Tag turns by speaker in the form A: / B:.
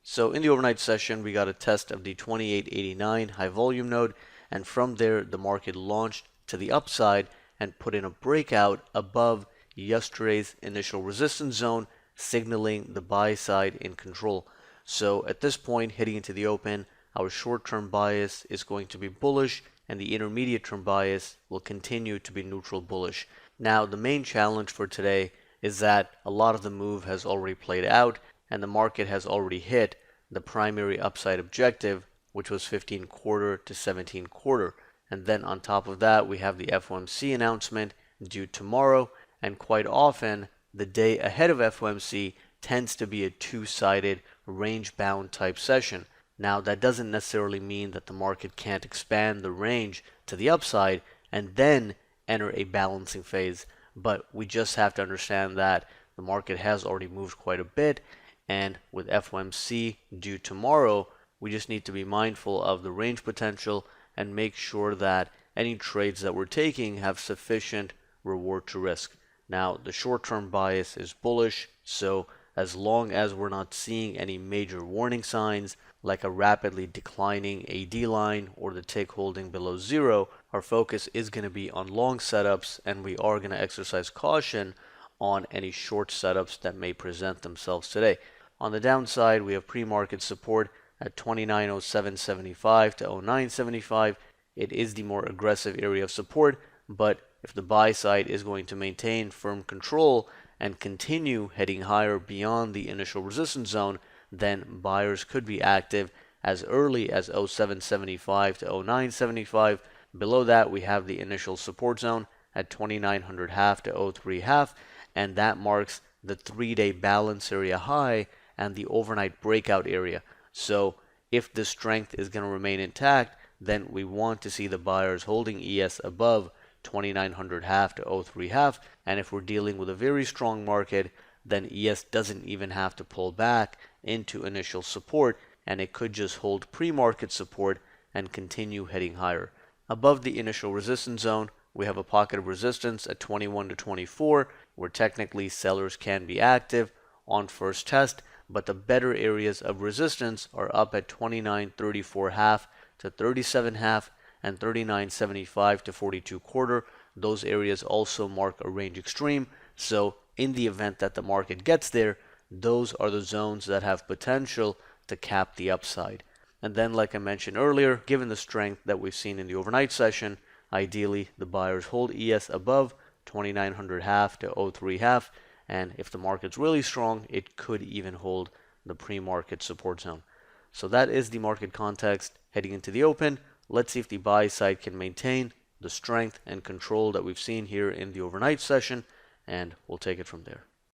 A: So in the overnight session, we got a test of the 2889 high volume node, and from there the market launched to the upside and put in a breakout above yesterday's initial resistance zone, signaling the buy side in control. So at this point, heading into the open, our short-term bias is going to be bullish, and the intermediate term bias will continue to be neutral bullish. Now, the main challenge for today is that a lot of the move has already played out, and the market has already hit the primary upside objective, which was 15 quarter to 17 quarter. And then on top of that, we have the FOMC announcement due tomorrow, and quite often the day ahead of FOMC tends to be a two-sided range-bound type session. Now, that doesn't necessarily mean that the market can't expand the range to the upside and then enter a balancing phase, but we just have to understand that the market has already moved quite a bit, and with FOMC due tomorrow, we just need to be mindful of the range potential and make sure that any trades that we're taking have sufficient reward to risk. Now, the short-term bias is bullish, so as long as we're not seeing any major warning signs like a rapidly declining AD line or the tick holding below zero, our focus is going to be on long setups, and we are going to exercise caution on any short setups that may present themselves today. On the downside, we have pre-market support at 2907.75 to 0975. It is the more aggressive area of support, but if the buy side is going to maintain firm control and continue heading higher beyond the initial resistance zone, then buyers could be active as early as 0775 to 0975. Below that, we have the initial support zone at 2900 half to 03 half, and that marks the 3-day balance area high and the overnight breakout area. So if this strength is going to remain intact, then we want to see the buyers holding ES above 2900 half to 03 half, and if we're dealing with a very strong market, then ES doesn't even have to pull back into initial support, and it could just hold pre-market support and continue heading higher. Above the initial resistance zone, we have a pocket of resistance at 21 to 24, where technically sellers can be active on first test, but the better areas of resistance are up at 29.34 half to 37 half and 39.75 to 42 quarter. Those areas also mark a range extreme, so in the event that the market gets there, those are the zones that have potential to cap the upside. And then, like I mentioned earlier, given the strength that we've seen in the overnight session, ideally the buyers hold ES above 2900 half to 03 half, and if the market's really strong, it could even hold the pre-market support zone. So that is the market context heading into the open. Let's see if the buy side can maintain the strength and control that we've seen here in the overnight session, and we'll take it from there.